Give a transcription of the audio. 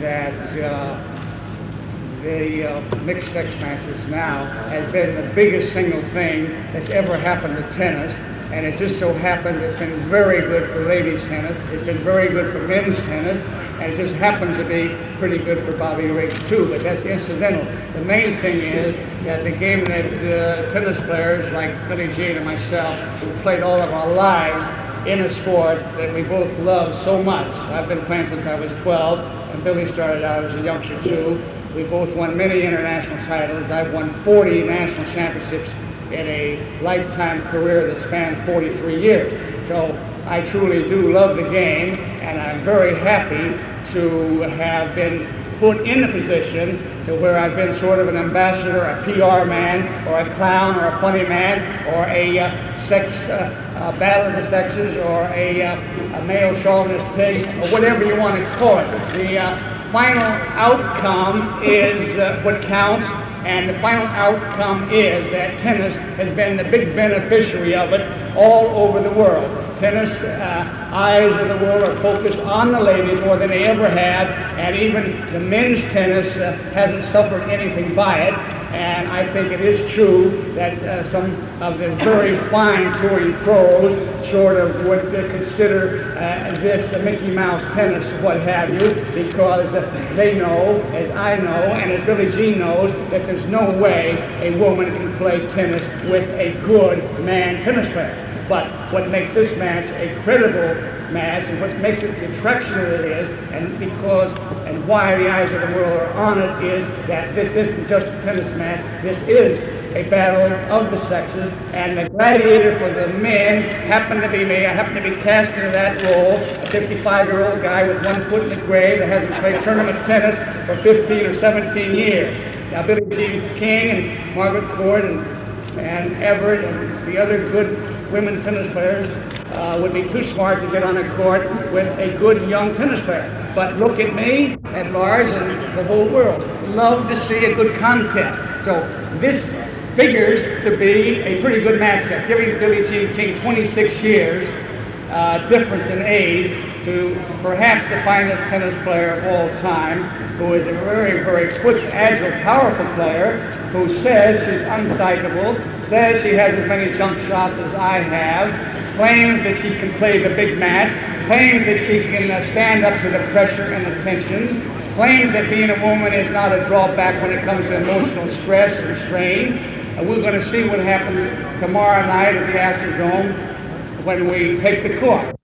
that the mixed sex matches now has been the biggest single thing that's ever happened to tennis. And it just so happens it's been very good for ladies tennis, it's been very good for men's tennis, and it just happens to be pretty good for Bobby Riggs too, but that's incidental. The main thing is that the game that tennis players like Billie Jean and myself, who played all of our lives in a sport that we both love so much. I've been playing since I was 12, and Billie started out as a youngster too. We both won many international titles. I've won 40 national championships in a lifetime career that spans 43 years. So I truly do love the game, and I'm very happy to have been put in the position to where I've been sort of an ambassador, a PR man, or a clown, or a funny man, or a sex battle of the sexes, or a male chauvinist pig, or whatever you want to call it. The final outcome is what counts. And the final outcome is that tennis has been the big beneficiary of it all over the world. Tennis eyes of the world are focused on the ladies more than they ever have, and even the men's tennis hasn't suffered anything by it. And I think it is true that some of the very fine touring pros sort of would consider this Mickey Mouse tennis, what have you, because they know, as I know, and as Billie Jean knows, that there's no way a woman can play tennis with a good man tennis player. But what makes this match a credible match, and what makes it the attraction that it is, and why the eyes of the world are on it, is that this isn't just a tennis match. This is a battle of the sexes, and the gladiator for the men happened to be me. I happen to be cast into that role, a 55-year-old guy with one foot in the grave that hasn't played tournament tennis for 15 or 17 years. Now, Billie Jean King and Margaret Court and Everett and the other good women tennis players would be too smart to get on a court with a good young tennis player. But look at me, at Lars, and the whole world. Love to see a good contest. So this figures to be a pretty good matchup, giving Billie Jean King 26 years difference in age to perhaps the finest tennis player of all time, who is a very, very quick, agile, powerful player, who says she's unsightable, says she has as many jump shots as I have, claims that she can play the big match, claims that she can stand up to the pressure and the tension, claims that being a woman is not a drawback when it comes to emotional stress and strain. And we're going to see what happens tomorrow night at the Astrodome when we take the court.